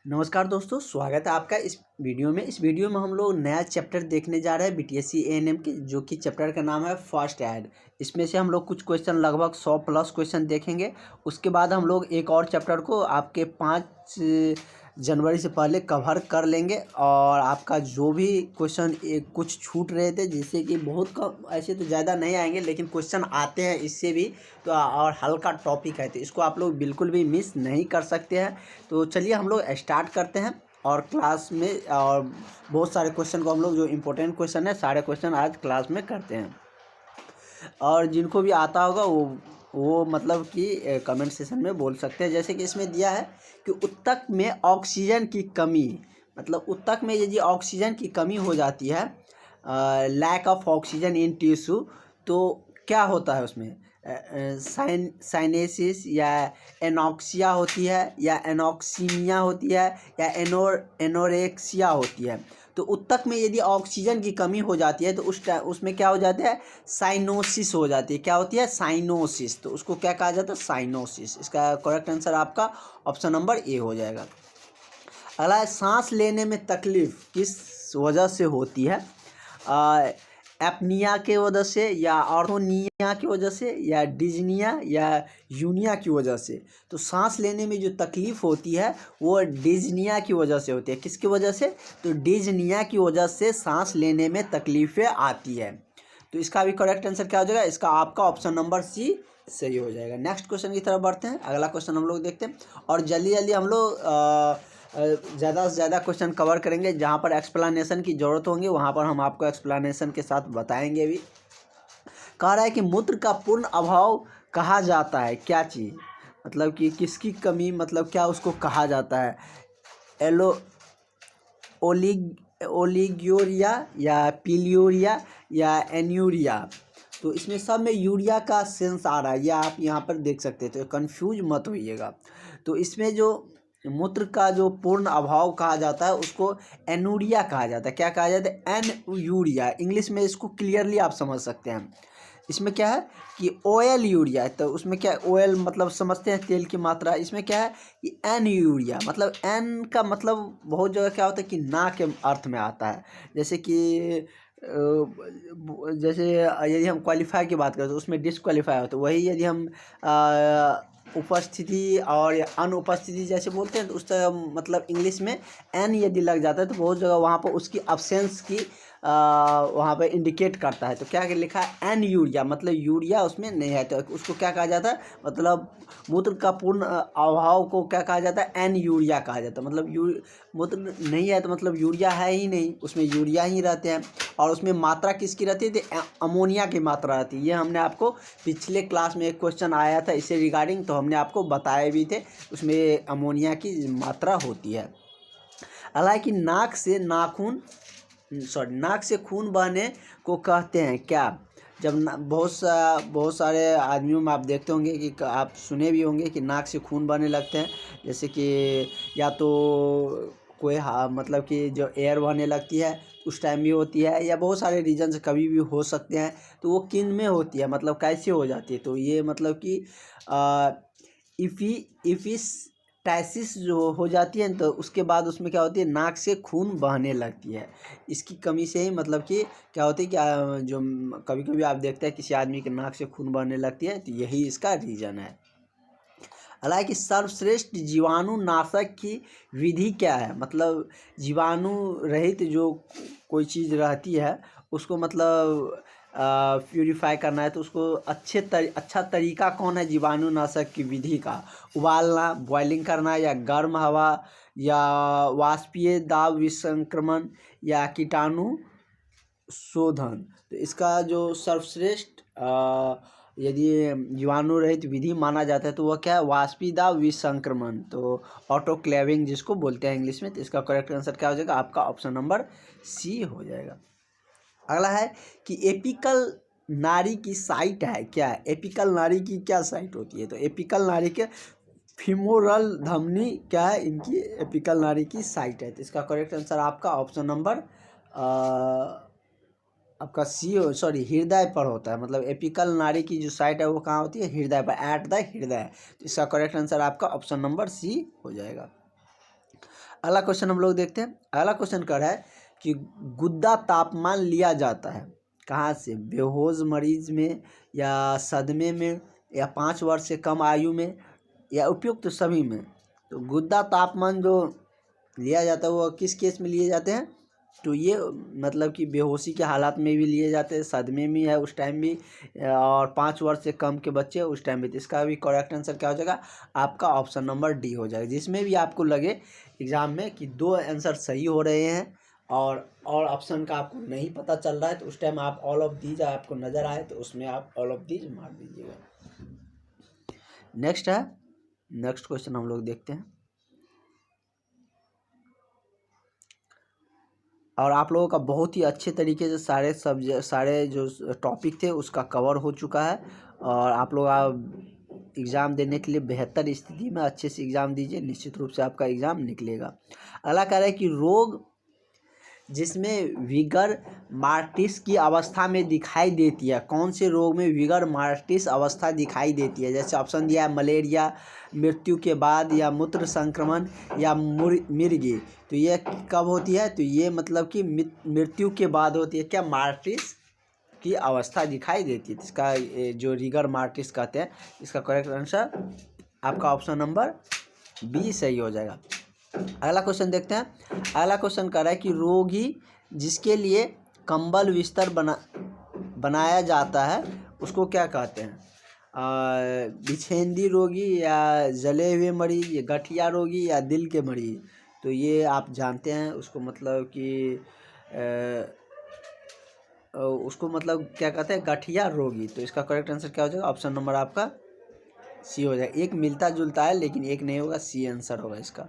नमस्कार दोस्तों, स्वागत है आपका इस वीडियो में। इस वीडियो में हम लोग नया चैप्टर देखने जा रहे हैं बीटीएससी एएनएम के, जो कि चैप्टर का नाम है फर्स्ट ऐड। इसमें से हम लोग कुछ क्वेश्चन, लगभग 100 प्लस क्वेश्चन देखेंगे। उसके बाद हम लोग एक और चैप्टर को आपके 5 जनवरी से पहले कवर कर लेंगे। और आपका जो भी क्वेश्चन कुछ छूट रहे थे, जिससे कि बहुत कम, ऐसे तो ज़्यादा नहीं आएंगे लेकिन क्वेश्चन आते हैं इससे भी, तो और हल्का टॉपिक है तो इसको आप लोग बिल्कुल भी मिस नहीं कर सकते हैं। तो चलिए हम लोग स्टार्ट करते हैं। और क्लास में और बहुत सारे क्वेश्चन को हम लोग, जो इम्पोर्टेंट क्वेश्चन है, सारे क्वेश्चन आज क्लास में करते हैं। और जिनको भी आता होगा वो मतलब कि कमेंट सेशन में बोल सकते हैं। जैसे कि इसमें दिया है कि उत्तक में ऑक्सीजन की कमी, मतलब उत्तक में यदि ऑक्सीजन की कमी हो जाती है, lack of oxygen in tissue, तो क्या होता है उसमें? साइनेसिस या एनॉक्सिया होती है, या एनॉक्सीमिया होती है, या एनोरेक्सिया होती है। तो उत्तक में यदि ऑक्सीजन की कमी हो जाती है तो उसमें क्या हो जाता है? साइनोसिस हो जाती है। क्या होती है? साइनोसिस। तो उसको क्या कहा जाता है? साइनोसिस। इसका करेक्ट आंसर आपका ऑप्शन नंबर ए हो जाएगा। अगला है, सांस लेने में तकलीफ किस वजह से होती है? एपनिया के वजह से, या ऑर्थोनिया की वजह से, या डिजनिया, या यूनिया की वजह से। तो सांस लेने में जो तकलीफ होती है वो डिजनिया की वजह से होती है। किसकी वजह से? तो डिजनिया की वजह से सांस लेने में तकलीफें आती है। तो इसका भी करेक्ट आंसर क्या हो जाएगा? इसका आपका ऑप्शन नंबर सी सही हो जाएगा। नेक्स्ट क्वेश्चन की तरफ बढ़ते हैं। अगला क्वेश्चन हम लोग देखते हैं, और जल्दी जल्दी हम लोग ज़्यादा से ज़्यादा क्वेश्चन कवर करेंगे। जहाँ पर एक्सप्लेनेशन की ज़रूरत होंगी वहाँ पर हम आपको एक्सप्लेनेशन के साथ बताएंगे भी। कह रहा है कि मूत्र का पूर्ण अभाव कहा जाता है क्या चीज़? मतलब कि किसकी कमी, मतलब क्या उसको कहा जाता है? एलो ओलिग्योरिया, या पीलियोरिया, या एन्यूरिया। तो इसमें सब में यूरिया का सेंस आ रहा है, या आप यहाँ पर देख सकते हैं, तो कंफ्यूज मत होइएगा। तो इसमें जो मूत्र का जो पूर्ण अभाव कहा जाता है उसको एनूरिया कहा जाता है। क्या कहा जाता है? N urea. इंग्लिश में इसको क्लियरली आप समझ सकते हैं। इसमें क्या है कि ऑयल यूरिया है, तो उसमें क्या है? ऑयल मतलब समझते हैं तेल की मात्रा। इसमें क्या है कि एन यूरिया, मतलब एन का मतलब बहुत जगह क्या होता है कि ना के अर्थ में आता है। जैसे कि जैसे यदि हम क्वालिफाई की बात करें तो उसमें डिसक्वालीफाई होता है। वही यदि हम उपस्थिति और अनुपस्थिति जैसे बोलते हैं, तो उस तरह मतलब इंग्लिश में एन यदि लग जाता है तो बहुत जगह वहाँ पर उसकी अब्सेंस की वहाँ पे इंडिकेट करता है। तो क्या लिखा है? एन यूरिया, मतलब यूरिया उसमें नहीं है, तो उसको क्या कहा जाता है? मतलब मूत्र का पूर्ण अभाव को क्या कहा जाता है? एन यूरिया कहा जाता है। मतलब मूत्र नहीं है तो मतलब यूरिया है ही नहीं, उसमें यूरिया ही रहते हैं। और उसमें मात्रा किसकी रहती है? तो अमोनिया की मात्रा रहती है। ये हमने आपको पिछले क्लास में एक क्वेश्चन आया था इससे रिगार्डिंग, तो हमने आपको बताए भी थे, उसमें अमोनिया की मात्रा होती है। हालांकि नाक से खून बहने को कहते हैं क्या? जब बहुत सारे आदमियों में आप देखते होंगे कि आप सुने भी होंगे कि नाक से खून बहने लगते हैं। जैसे कि या तो कोई मतलब कि जो एयर बहने लगती है उस टाइम भी होती है, या बहुत सारे रीजन से कभी भी हो सकते हैं। तो वो किन में होती है, मतलब कैसे हो जाती है? तो ये मतलब कि इफिस्टैसिस जो हो जाती है, तो उसके बाद उसमें क्या होती है? नाक से खून बहने लगती है। इसकी कमी से ही मतलब कि क्या होती है कि जो कभी कभी आप देखते हैं किसी आदमी के नाक से खून बहने लगती है, तो यही इसका रीज़न है। हालांकि सर्वश्रेष्ठ जीवाणुनाशक की विधि क्या है? मतलब जीवाणु रहित जो कोई चीज़ रहती है उसको मतलब प्यूरिफाई करना है, तो उसको अच्छा तरीका कौन है जीवाणुनाशक की विधि का? उबालना, बॉइलिंग करना, या गर्म हवा, या वाष्पीय दाब विसंक्रमण, या कीटाणु शोधन। तो इसका जो सर्वश्रेष्ठ यदि जीवाणु रहित विधि माना जाता है तो वह क्या है? वाष्पीदाब विसंक्रमण, तो ऑटोक्लेविंग जिसको बोलते हैं इंग्लिश में। तो इसका करेक्ट आंसर क्या हो जाएगा? आपका ऑप्शन नंबर सी हो जाएगा। अगला है कि एपिकल नाड़ी की साइट है क्या? एपिकल नाड़ी की क्या साइट होती है? तो एपिकल नाड़ी के फीमोरल धमनी क्या है? इनकी एपिकल नाड़ी की साइट है। तो इसका करेक्ट आंसर आपका ऑप्शन नंबर आपका सॉरी हृदय पर होता है। मतलब एपिकल नाड़ी की जो साइट है वो कहाँ होती है? हृदय पर, एट द हृदय। तो इसका करेक्ट आंसर आपका ऑप्शन नंबर सी हो जाएगा। अगला क्वेश्चन हम लोग देखते हैं। अगला क्वेश्चन कह रहा है कि गुद्दा तापमान लिया जाता है कहाँ से, बेहोश मरीज में या सदमे में या 5 वर्ष से कम आयु में या उपयुक्त सभी में। तो गुद्दा तापमान जो लिया जाता है वो किस केस में लिए जाते हैं, तो ये मतलब कि बेहोशी के हालात में भी लिए जाते हैं, सदमे में है उस टाइम भी, और 5 वर्ष से कम के बच्चे उस टाइम भी। तो इसका भी करेक्ट आंसर क्या हो जाएगा आपका, ऑप्शन नंबर डी हो जाएगा। जिसमें भी आपको लगे एग्जाम में कि 2 आंसर सही हो रहे हैं और ऑप्शन का आपको नहीं पता चल रहा है, तो उस टाइम आप ऑल ऑफ दीज आपको नज़र आए तो उसमें आप ऑल ऑफ दीज मार दीजिएगा। नेक्स्ट क्वेश्चन हम लोग देखते हैं। और आप लोगों का बहुत ही अच्छे तरीके से सारे जो टॉपिक थे उसका कवर हो चुका है, और आप लोग एग्ज़ाम देने के लिए बेहतर स्थिति में अच्छे से एग्ज़ाम दीजिए, निश्चित रूप से आपका एग्ज़ाम निकलेगा। अगला कह रहा है कि रोग जिसमें विगर मार्टिस की अवस्था में दिखाई देती है, कौन से रोग में विगर मार्टिस अवस्था दिखाई देती है। जैसे ऑप्शन दिया है मलेरिया, मृत्यु के बाद, या मूत्र संक्रमण, या मिर्गी। तो ये कब होती है, तो ये मतलब कि मृत्यु के बाद होती है क्या, मार्टिस की अवस्था दिखाई देती है। इसका जो रिगर मार्टिस कहते हैं, इसका करेक्ट आंसर आपका ऑप्शन नंबर बी सही हो जाएगा। अगला क्वेश्चन देखते हैं। अगला क्वेश्चन कह रहा है कि रोगी जिसके लिए कंबल बिस्तर बनाया जाता है उसको क्या कहते हैं, बिछेंदी रोगी, या जले हुए मरीज, या गठिया रोगी, या दिल के मरीज। तो ये आप जानते हैं उसको, मतलब कि उसको मतलब क्या कहते हैं, गठिया रोगी। तो इसका करेक्ट आंसर क्या हो जाएगा, ऑप्शन नंबर आपका सी हो जाएगा। एक मिलता जुलता है लेकिन एक नहीं होगा, सी आंसर होगा इसका।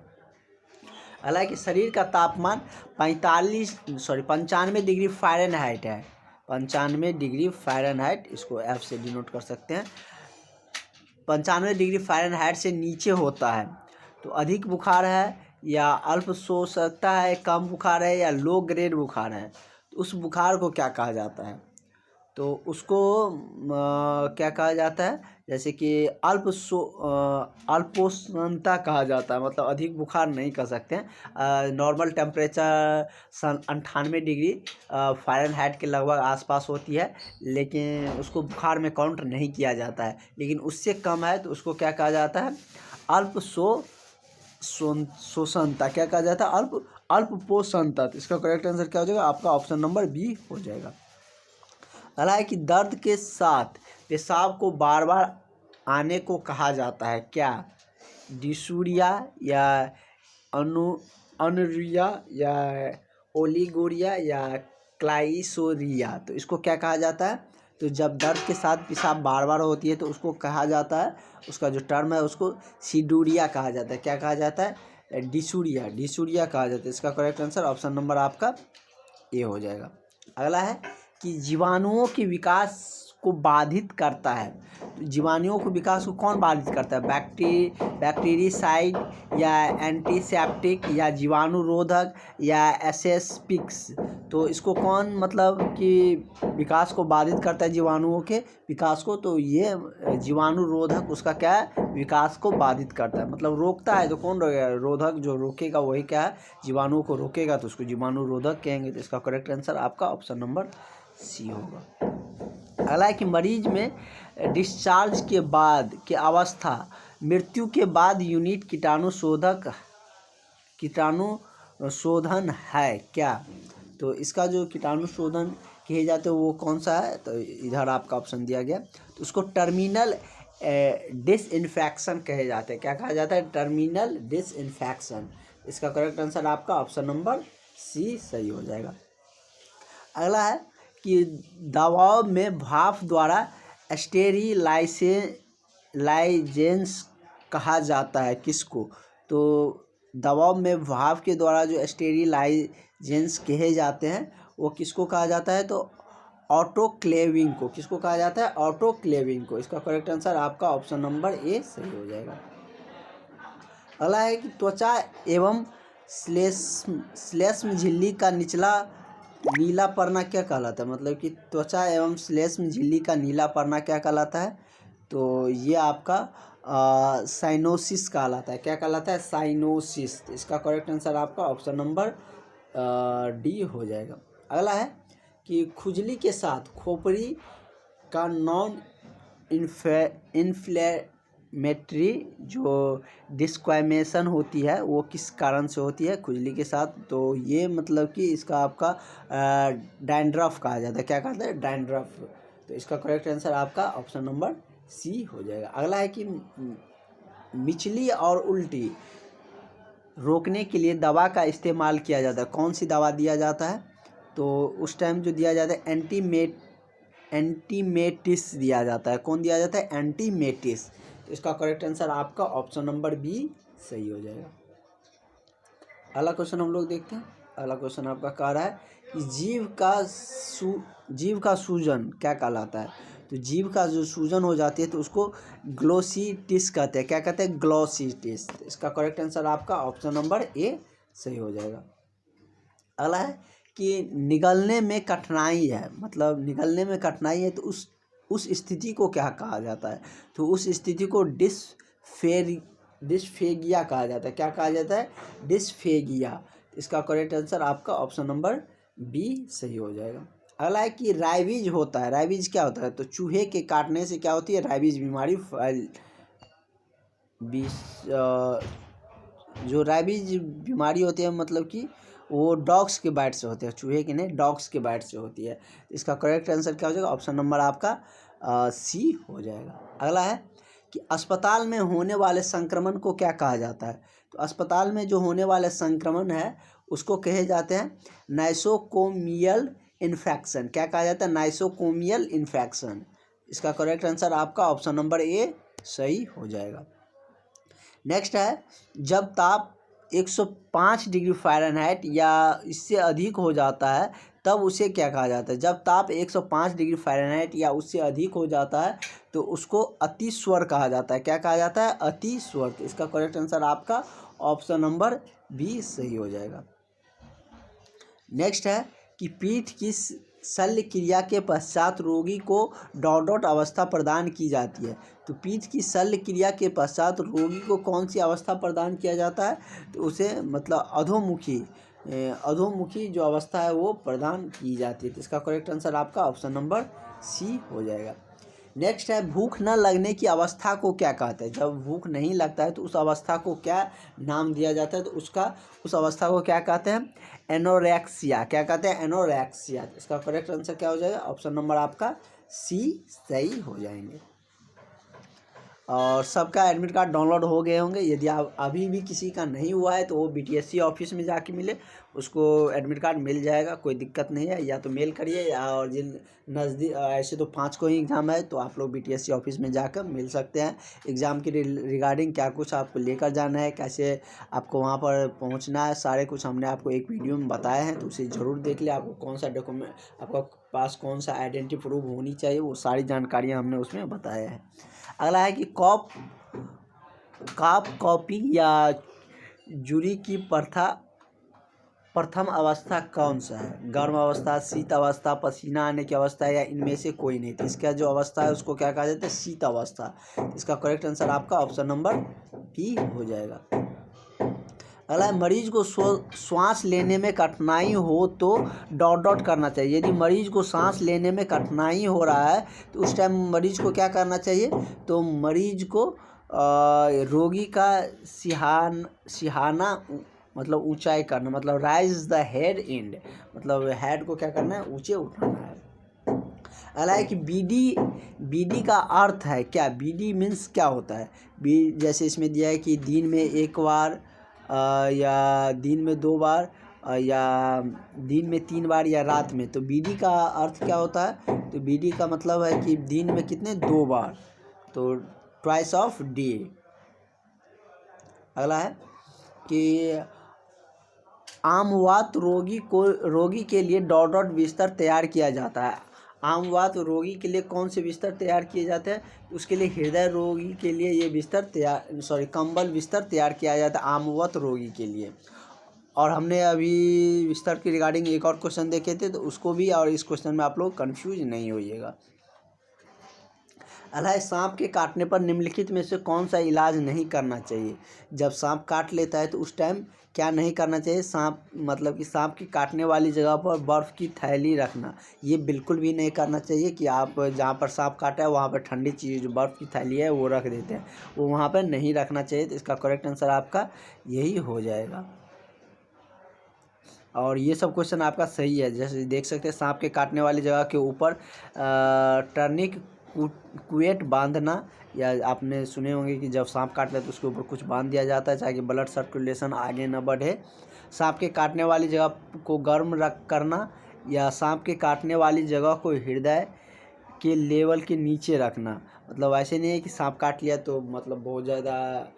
हालांकि शरीर का तापमान 95 डिग्री फ़ारेनहाइट है, 95 डिग्री फ़ारेनहाइट, इसको एफ से डिनोट कर सकते हैं। 95 डिग्री फ़ारेनहाइट से नीचे होता है तो अधिक बुखार है, या अल्प सो सकता है, कम बुखार है, या लो ग्रेड बुखार है। तो उस बुखार को क्या कहा जाता है, तो उसको क्या कहा जाता है, जैसे कि अल्पोष्णता कहा जाता है। मतलब अधिक बुखार नहीं कह सकते हैं, नॉर्मल टेम्परेचर 98 डिग्री फ़ारेनहाइट के लगभग आसपास होती है, लेकिन उसको बुखार में काउंट नहीं किया जाता है। लेकिन उससे कम है तो उसको क्या कहा जाता है, शोषणता क्या कहा जाता है, अल्पपोषणता। तो इसका करेक्ट आंसर क्या हो जाएगा आपका, ऑप्शन नंबर बी हो जाएगा। अगला है कि दर्द के साथ पेशाब को बार बार आने को कहा जाता है क्या, डिसूरिया, या अनरिया, या ओलिगोरिया, या क्लाइसोरिया। तो इसको क्या कहा जाता है, तो जब दर्द के साथ पेशाब बार बार होती है तो उसको कहा जाता है, उसका जो टर्म है उसको सिडूरिया कहा जाता है। क्या कहा जाता है, डिसूरिया कहा जाता है। इसका करेक्ट आंसर ऑप्शन नंबर आपका ए हो जाएगा। अगला है कि जीवाणुओं के विकास को बाधित करता है। तो जीवाणुओं को विकास को कौन बाधित करता है, बैक्टीरिसाइड, या एंटीसेप्टिक, या जीवाणुरोधक, या एसेस्पिक्स। तो इसको कौन मतलब कि विकास को बाधित करता है, जीवाणुओं के विकास को, तो ये जीवाणुरोधक उसका क्या है, विकास को बाधित करता है। मतलब रोकता है तो कौन रोकेगा, रोधक जो रोकेगा वही क्या है, जीवाणुओं को रोकेगा, तो उसको जीवाणुरोधक कहेंगे। तो इसका करेक्ट आंसर आपका ऑप्शन नंबर सी होगा। अगला है कि मरीज में डिस्चार्ज के बाद की अवस्था मृत्यु के बाद यूनिट कीटाणुशोधन है क्या। तो इसका जो कीटाणुशोधन किए जाते हैं वो कौन सा है, तो इधर आपका ऑप्शन दिया गया। तो उसको टर्मिनल डिसइंफेक्शन कहे जाते हैं। क्या कहा जाता है, टर्मिनल डिसइंफेक्शन। इसका करेक्ट आंसर आपका ऑप्शन नंबर सी सही हो जाएगा। अगला है कि दवाओं में भाप द्वारा स्टेरिलाइजेंस कहा जाता है किसको। तो दवाओं में भाप के द्वारा जो स्टेरिलाइजेंस कहे जाते हैं वो किसको कहा जाता है, तो ऑटोक्लेविंग को। किसको कहा जाता है, ऑटोक्लेविंग को। इसका करेक्ट आंसर आपका ऑप्शन नंबर ए सही हो जाएगा। अगला है कि त्वचा एवं श्लेष्म झिल्ली का निचला नीला पड़ना क्या कहलाता है। मतलब कि त्वचा एवं श्लेष्म झिल्ली का नीला पड़ना क्या कहलाता है, तो ये आपका साइनोसिस कहलाता है। क्या कहलाता है? साइनोसिस। तो इसका करेक्ट आंसर आपका ऑप्शन नंबर डी हो जाएगा। अगला है कि खुजली के साथ खोपड़ी का नॉन इन्फ्लेमेटरी जो डिस्क्वामेशन होती है वो किस कारण से होती है खुजली के साथ? तो ये मतलब कि इसका आपका डैंड्रफ कहा जाता है। क्या कहते हैं? डैंड्रफ। तो इसका करेक्ट आंसर आपका ऑप्शन नंबर सी हो जाएगा। अगला है कि मिचली और उल्टी रोकने के लिए दवा का इस्तेमाल किया जाता है। कौन सी दवा दिया जाता है? तो उस टाइम जो दिया जाता है एंटीमेटिस दिया जाता है। कौन दिया जाता है? एंटीमेटिस। तो इसका करेक्ट आंसर आपका ऑप्शन नंबर बी सही हो जाएगा। अगला क्वेश्चन हम लोग देखते हैं। अगला क्वेश्चन आपका कह रहा है कि जीव का सूजन क्या कहलाता है? तो जीव का जो सूजन हो जाती है तो उसको ग्लोसिटिस कहते हैं। क्या कहते हैं? ग्लोसिटिस। तो इसका करेक्ट आंसर आपका ऑप्शन नंबर ए सही हो जाएगा। अगला है कि निगलने में कठिनाई है, मतलब निगलने में कठिनाई है तो उस स्थिति को क्या कहा जाता है? तो उस स्थिति को डिस्फेगिया कहा जाता है। क्या कहा जाता है? डिस्फेगिया। इसका करेक्ट आंसर आपका ऑप्शन नंबर बी सही हो जाएगा। अगला है कि राइबिज होता है। राइबिज क्या होता है? तो चूहे के काटने से क्या होती है? राइबिज बीमारी जो राइबिज बीमारी होती है मतलब कि वो डॉग्स के बाइट से होते हैं, चूहे के नहीं, डॉग्स के बाइट से होती है। इसका करेक्ट आंसर क्या हो जाएगा? ऑप्शन नंबर आपका सी हो जाएगा। अगला है कि अस्पताल में होने वाले संक्रमण को क्या कहा जाता है? तो अस्पताल में जो होने वाले संक्रमण है उसको कहे जाते हैं नाइसोकोमियल इन्फेक्शन। क्या कहा जाता है? नाइसोकोमियल इन्फेक्शन। इसका करेक्ट आंसर आपका ऑप्शन नंबर ए सही हो जाएगा। नेक्स्ट है जब ताप 105 डिग्री फ़ारेनहाइट या इससे अधिक हो जाता है तब उसे क्या कहा जाता है? जब ताप 105 डिग्री फ़ारेनहाइट या उससे अधिक हो जाता है तो उसको अतिस्वर कहा जाता है। क्या कहा जाता है? अतिस्वर। तो इसका करेक्ट आंसर आपका ऑप्शन नंबर बी सही हो जाएगा। नेक्स्ट है कि पीठ की शल्य क्रिया के पश्चात रोगी को डॉट अवस्था प्रदान की जाती है। तो पीठ की शल्य क्रिया के पश्चात रोगी को कौन सी अवस्था प्रदान किया जाता है? तो उसे मतलब अधोमुखी जो अवस्था है वो प्रदान की जाती है। तो इसका करेक्ट आंसर आपका ऑप्शन नंबर सी हो जाएगा। नेक्स्ट है भूख न लगने की अवस्था को क्या कहते हैं? जब भूख नहीं लगता है तो उस अवस्था को क्या नाम दिया जाता है? तो उस अवस्था को क्या कहते हैं? एनोरेक्सिया। क्या कहते हैं? एनोरेक्सिया। इसका करेक्ट आंसर क्या हो जाएगा? ऑप्शन नंबर आपका सी सही हो जाएंगे। और सबका एडमिट कार्ड डाउनलोड हो गए होंगे। यदि आप अभी भी किसी का नहीं हुआ है तो वो BTSC ऑफिस में जाके मिले, उसको एडमिट कार्ड मिल जाएगा, कोई दिक्कत नहीं है। या तो मेल करिए या और जिन नज़दीक ऐसे तो 5 को ही एग्ज़ाम है तो आप लोग BTSC ऑफिस में जाकर मिल सकते हैं। एग्ज़ाम के रिगार्डिंग क्या कुछ आपको लेकर जाना है, कैसे आपको वहाँ पर पहुँचना है, सारे कुछ हमने आपको एक वीडियो में बताए हैं। तो उसे ज़रूर देख ले। आपको कौन सा डॉक्यूमेंट, आपका पास कौन सा आइडेंटिटी प्रूफ होनी चाहिए, वो सारी जानकारियाँ हमने उसमें बताया है। अगला है कि कॉपी या जूरी की प्रथम अवस्था कौन सा है? गर्म अवस्था, शीत अवस्था, पसीना आने की अवस्था या इनमें से कोई नहीं? तो इसका जो अवस्था है उसको क्या कहा जाता है? शीत अवस्था। इसका करेक्ट आंसर आपका ऑप्शन नंबर बी हो जाएगा। अगला है मरीज को श्वास लेने में कठिनाई हो तो डॉट करना चाहिए। यदि मरीज को सांस लेने में कठिनाई हो रहा है तो उस टाइम मरीज को क्या करना चाहिए? तो मरीज को रोगी का सिहाना मतलब ऊंचाई करना, मतलब राइज द हेड एंड, मतलब हेड को क्या करना है? ऊंचे उठाना है। अगला है कि बीडी का अर्थ है क्या? बीडी मीन्स क्या होता है? जैसे इसमें दिया है कि दिन में एक बार या दिन में 2 बार या दिन में 3 बार या रात में। तो बीडी का अर्थ क्या होता है? तो बीडी का मतलब है कि दिन में कितने? 2 बार, तो ट्वाइस ऑफ डे। अगला है कि आमवात रोगी के लिए डॉट बिस्तर तैयार किया जाता है। आमवात रोगी के लिए कौन से बिस्तर तैयार किए जाते हैं? उसके लिए हृदय रोगी के लिए ये कंबल बिस्तर तैयार किया जाता है आमवात रोगी के लिए। और हमने अभी बिस्तर की रिगार्डिंग एक और क्वेश्चन देखे थे तो उसको भी, और इस क्वेश्चन में आप लोग कंफ्यूज नहीं होइएगा। अगला है सांप के काटने पर निम्नलिखित में से कौन सा इलाज नहीं करना चाहिए। जब सांप काट लेता है तो उस टाइम क्या नहीं करना चाहिए। सांप मतलब कि सांप की काटने वाली जगह पर बर्फ़ की थैली रखना, ये बिल्कुल भी नहीं करना चाहिए कि आप जहाँ पर सांप काटा है वहाँ पर ठंडी चीज़ जो बर्फ़ की थैली है वो रख देते हैं, वो वहाँ पर नहीं रखना चाहिए। तो इसका करेक्ट आंसर आपका यही हो जाएगा। और ये सब क्वेश्चन आपका सही है। जैसे देख सकते हैं सांप के काटने वाली जगह के ऊपर टर्निक कुएट बांधना, या आपने सुने होंगे कि जब सांप काट ले तो उसके ऊपर कुछ बांध दिया जाता है ताकि ब्लड सर्कुलेशन आगे न बढ़े। सांप के काटने वाली जगह को गर्म रख करना, या सांप के काटने वाली जगह को हृदय के लेवल के नीचे रखना। मतलब ऐसे नहीं है कि सांप काट लिया तो मतलब बहुत ज़्यादा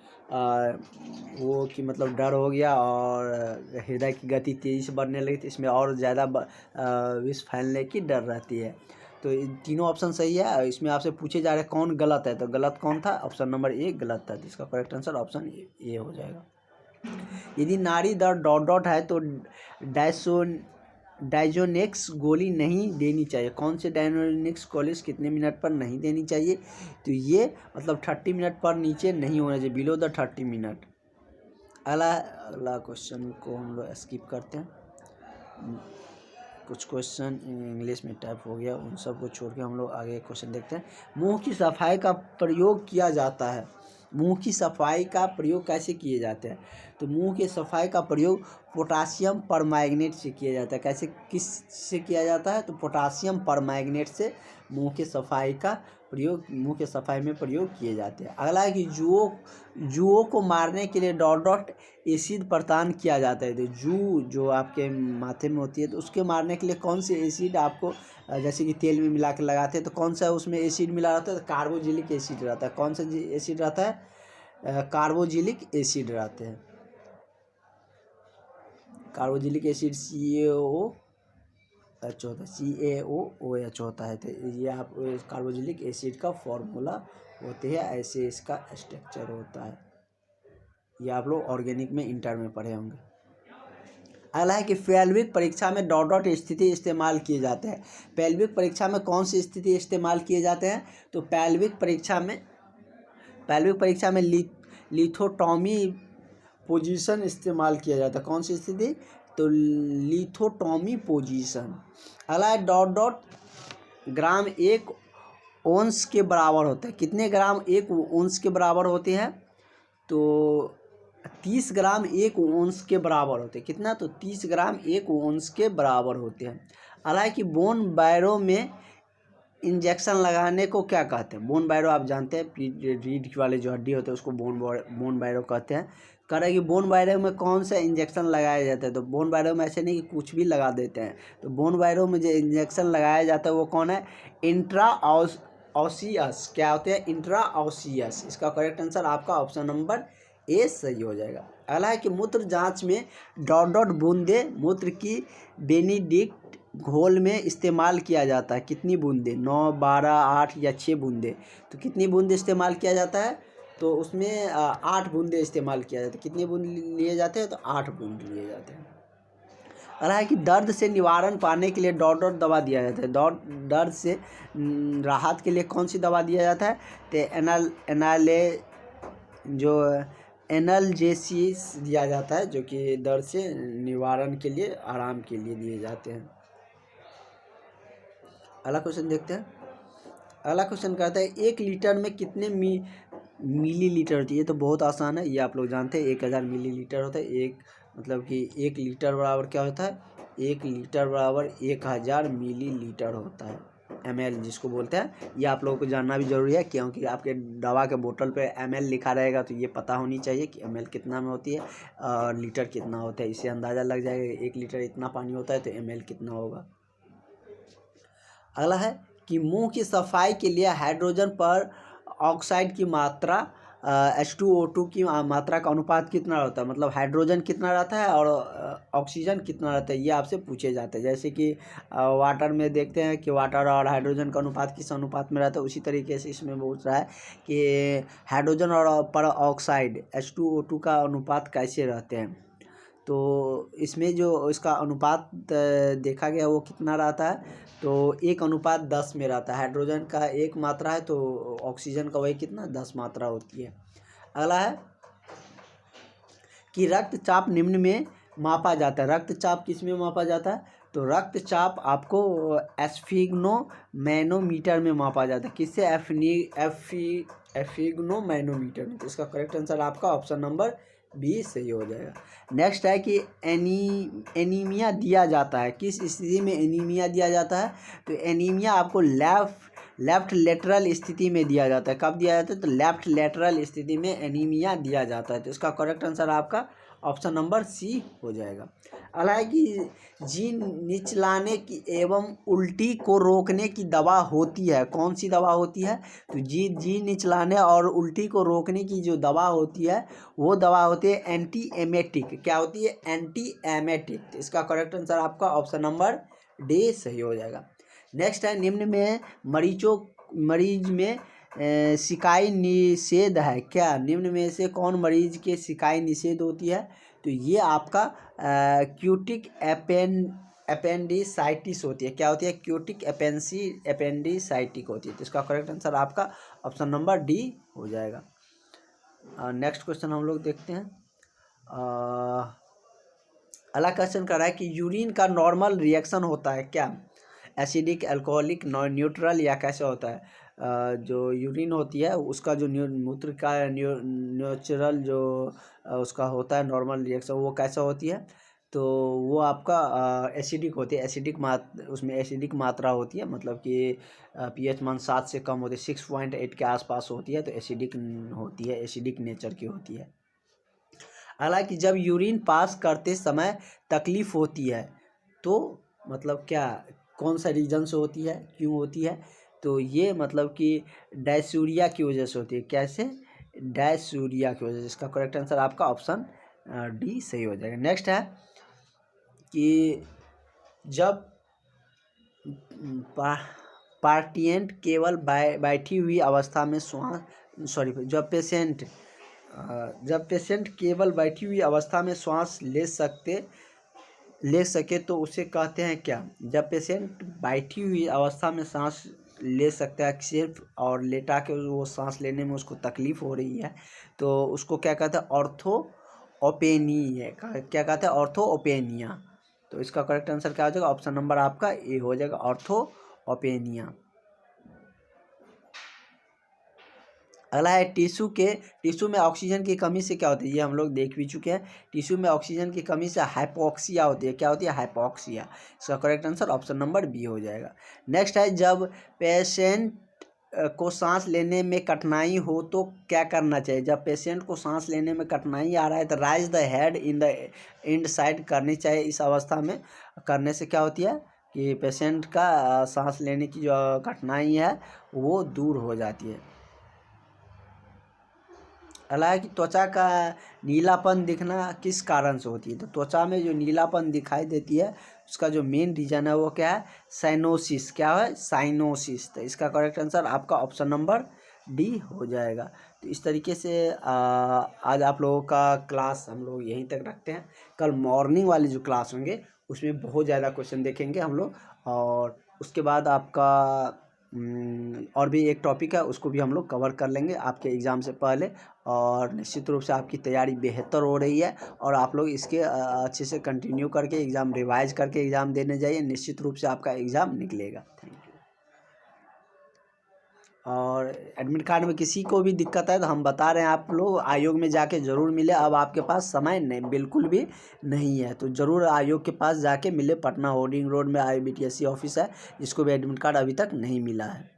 वो कि मतलब डर हो गया और हृदय की गति तेज़ी से बढ़ने लगी, तो इसमें और ज़्यादा विष फैलने की डर रहती है। तो तीनों ऑप्शन सही है। इसमें आपसे पूछे जा रहे कौन गलत है, तो गलत कौन था, ऑप्शन नंबर ए गलत था। इसका करेक्ट आंसर ऑप्शन ए हो जाएगा। यदि नाड़ी दर्द डॉट डॉट है तो डाइजोनेक्स गोली नहीं देनी चाहिए। कौन से डाइजोनेक्स गोली कितने मिनट पर नहीं देनी चाहिए, तो ये मतलब 30 मिनट पर नीचे नहीं होना चाहिए, बिलो द 30 मिनट। अगला क्वेश्चन को हम लोग स्किप करते हैं। कुछ क्वेश्चन इंग्लिश में टाइप हो गया, उन सब को छोड़ के हम लोग आगे क्वेश्चन देखते हैं। मुंह की सफाई का प्रयोग किया जाता है। मुंह की सफाई का प्रयोग कैसे किए जाते हैं, तो मुंह की सफाई का प्रयोग पोटासियम परमैंगनेट से किया जाता है। कैसे किस से किया जाता है, तो पोटासियम परमैंगनेट से मुंह के सफाई का प्रयोग मुंह के सफाई में प्रयोग किए जाते हैं। अगला है कि जुओं को मारने के लिए डॉट डॉट एसिड प्रदान किया जाता है। तो जू जो आपके माथे में होती है तो उसके मारने के लिए कौन से एसिड आपको जैसे कि तेल में मिला के लगाते हैं तो कौन सा उसमें एसिड मिला रहता है, तो कार्बोजिलिक एसिड रहता है। कौन सा एसिड रहता है, कार्बोजिलिक एसिड रहते हैं। कार्बोजिलिक एसिड CaOH होता है, CaOOH होता है। तो ये आप कार्बोजिलिक एसिड का फॉर्मूला होते हैं, ऐसे इसका स्ट्रक्चर होता है। ये आप लोग ऑर्गेनिक में इंटर में पढ़े होंगे। अगला है कि पेल्विक परीक्षा में डॉट डॉट स्थिति इस्तेमाल किए जाते हैं। पेल्विक परीक्षा में कौन सी स्थिति इस्तेमाल किए जाते हैं, तो पेल्विक परीक्षा में लिथोटॉमी पोजीशन इस्तेमाल किया जाता है। कौन सी स्थिति, तो लिथोटॉमी पोजीशन। अगला है डॉट डॉट ग्राम 1 ओंस के बराबर होता है। कितने ग्राम 1 ओंस के बराबर होते हैं, तो 30 ग्राम 1 ओंस के बराबर होते हैं। कितना, तो 30 ग्राम 1 ओंस के बराबर होते हैं। हालांकि बोन बैरो में इंजेक्शन लगाने को क्या कहते हैं। बोन बैरो आप जानते हैं, रीढ़ वाले जो हड्डी होते हैं उसको बोन बैरो कहते हैं। कह रहा है कि बोन बैरो में कौन सा इंजेक्शन लगाया जाता है, तो बोन बैरो में ऐसे नहीं कि कुछ भी लगा देते हैं। तो बोन बैरो में जो इंजेक्शन लगाया जाता है वो कौन है, इंट्रा ऑसियस। क्या होते हैं, इंट्रा ऑसियस। इसका करेक्ट आंसर आपका ऑप्शन नंबर ए सही हो जाएगा। अगला है कि मूत्र जांच में डॉट डॉट बूंदे मूत्र की बेनिडिक्ट घोल में इस्तेमाल किया जाता है। कितनी बूंदे, 9, 12, 8 या 6 बूंदे। तो कितनी बूंदे इस्तेमाल किया जाता है, तो उसमें 8 बूंदे इस्तेमाल किया जाता है। कितने बूंद लिए जाते हैं, तो 8 बूंद लिए जाते हैं। अगला है कि दर्द से निवारण पाने के लिए डॉट डॉट दवा दिया जाता है। दर्द से राहत के लिए कौन सी दवा दिया जाता है, तो एनाल्जेसिस दिया जाता है, जो कि दर्द से निवारण के लिए, आराम के लिए दिए जाते हैं। अगला क्वेश्चन देखते हैं। अगला क्वेश्चन कहता है 1 लीटर में कितने मिलीलीटर होती है। ये तो बहुत आसान है, ये आप लोग जानते हैं, 1000 मिलीलीटर होता है। एक मतलब कि 1 लीटर बराबर क्या होता है, 1 लीटर बराबर 1000 मिलीलीटर होता है, ml जिसको बोलते हैं। ये आप लोगों को जानना भी जरूरी है, क्योंकि आपके दवा के बोतल पे ml लिखा रहेगा, तो ये पता होनी चाहिए कि ml कितना में होती है और लीटर कितना होता है। इससे अंदाज़ा लग जाएगा 1 लीटर इतना पानी होता है तो ml कितना होगा। अगला है कि मुंह की सफाई के लिए हाइड्रोजन पर ऑक्साइड की मात्रा H2O2 की मात्रा का अनुपात कितना रहता है। मतलब हाइड्रोजन कितना रहता है और ऑक्सीजन कितना रहता है, ये आपसे पूछे जाते हैं। जैसे कि वाटर में देखते हैं कि वाटर और हाइड्रोजन का अनुपात किस अनुपात में रहता है, उसी तरीके से इसमें पूछ रहा है कि हाइड्रोजन और पर ऑक्साइड H2O2 का अनुपात कैसे रहते हैं। तो इसमें जो इसका अनुपात देखा गया वो कितना रहता है, तो 1:10 में रहता है। हाइड्रोजन का 1 मात्रा है तो ऑक्सीजन का वही कितना 10 मात्रा होती है। अगला है कि रक्तचाप निम्न में मापा जाता है। रक्तचाप किस में मापा जाता है, तो रक्तचाप आपको एस्फिग्नोमैनोमीटर में मापा जाता है। किससे, एस्फिग्नोमैनोमीटर में। तो इसका करेक्ट आंसर आपका ऑप्शन नंबर बी सही हो जाएगा। नेक्स्ट है कि एनीमिया दिया जाता है। किस स्थिति में एनीमिया दिया जाता है, तो एनीमिया आपको लेफ्ट लेटरल स्थिति में दिया जाता है। कब दिया जाता है, तो लेफ्ट लेटरल स्थिति में एनीमिया दिया जाता है। तो इसका करेक्ट आंसर आपका ऑप्शन नंबर सी हो जाएगा। अगला है कि जीन निचलाने की एवं उल्टी को रोकने की दवा होती है। कौन सी दवा होती है, तो जीन निचलाने और उल्टी को रोकने की जो दवा होती है वो दवा होती है एंटी एमेटिक। क्या होती है, एंटी एमेटिक। इसका करेक्ट आंसर आपका ऑप्शन नंबर डी सही हो जाएगा। नेक्स्ट है निम्न में मरीज में शिकाई निषेध है। क्या निम्न में से कौन मरीज के शिकाई निषेध होती है, तो ये आपका क्यूटिक एपेंडिसाइटिस होती है। क्या होती है, क्यूटिक एपेंडिसाइटिक होती है। तो इसका करेक्ट आंसर आपका ऑप्शन नंबर डी हो जाएगा। नेक्स्ट क्वेश्चन हम लोग देखते हैं। अगला क्वेश्चन कर रहा है कि यूरिन का नॉर्मल रिएक्शन होता है क्या, एसिडिक, अल्कोहलिक, न्यूट्रल या कैसे होता है। जो यूरिन होती है उसका जो मूत्र का नेचुरल जो उसका होता है नॉर्मल रिएक्शन वो कैसा होती है, तो वो आपका एसिडिक होती है। उसमें एसिडिक मात्रा होती है, मतलब कि पीएच मान 7 से कम होती है, 6.8 के आसपास होती है, तो एसिडिक होती है, एसिडिक नेचर की होती है। हालांकि जब यूरिन पास करते समय तकलीफ होती है तो मतलब क्या, कौन सा रीजन से होती है, क्यों होती है, तो ये मतलब कि डायसूरिया की वजह से होती है। कैसे, डायसूरिया की वजह से। इसका करेक्ट आंसर आपका ऑप्शन डी सही हो जाएगा। नेक्स्ट है कि जब पार्टिएंट केवल बैठी हुई अवस्था में जब पेशेंट केवल बैठी हुई अवस्था में श्वास ले सके तो उसे कहते हैं क्या। जब पेशेंट बैठी हुई अवस्था में सांस ले सकता है सिर्फ, और लेटा के वो सांस लेने में उसको तकलीफ हो रही है, तो उसको क्या कहते हैं, ऑर्थोपेनिया। क्या कहते हैं, ऑर्थोपेनिया। तो इसका करेक्ट आंसर क्या हो जाएगा, ऑप्शन नंबर आपका ए हो जाएगा, ऑर्थोपेनिया। अगला है टिश्यू में ऑक्सीजन की कमी से क्या होती है, ये हम लोग देख भी चुके हैं। टिश्यू में ऑक्सीजन की कमी से हाइपोक्सिया होती है। क्या होती है, हाइपोक्सिया। इसका correct answer option number B हो जाएगा। नेक्स्ट है जब पेशेंट को सांस लेने में कठिनाई हो तो क्या करना चाहिए। जब पेशेंट को सांस लेने में कठिनाई आ रहा है तो rise the head in the end side करनी चाहिए। इस अवस्था में करने से क्या होती है कि पेशेंट का सांस लेने की जो कठिनाई है वो दूर हो जाती है। अगला है कि त्वचा का नीलापन दिखना किस कारण से होती है। तो त्वचा में जो नीलापन दिखाई देती है उसका जो मेन रीजन है वो क्या है, साइनोसिस। क्या है, साइनोसिस। तो इसका करेक्ट आंसर आपका ऑप्शन नंबर डी हो जाएगा। तो इस तरीके से आज आप लोगों का क्लास हम लोग यहीं तक रखते हैं। कल मॉर्निंग वाली जो क्लास होंगे उसमें बहुत ज़्यादा क्वेश्चन देखेंगे हम लोग, और उसके बाद आपका और भी एक टॉपिक है उसको भी हम लोग कवर कर लेंगे आपके एग्ज़ाम से पहले। और निश्चित रूप से आपकी तैयारी बेहतर हो रही है, और आप लोग इसके अच्छे से कंटिन्यू करके एग्ज़ाम रिवाइज करके एग्ज़ाम देने जाइए। निश्चित रूप से आपका एग्ज़ाम निकलेगा। Thank you. और एडमिट कार्ड में किसी को भी दिक्कत है तो हम बता रहे हैं, आप लोग आयोग में जाके ज़रूर मिले। अब आपके पास समय नहीं, बिल्कुल भी नहीं है, तो ज़रूर आयोग के पास जाके मिले। पटना होर्डिंग रोड में IBTSC ऑफिस है, जिसको भी एडमिट कार्ड अभी तक नहीं मिला है।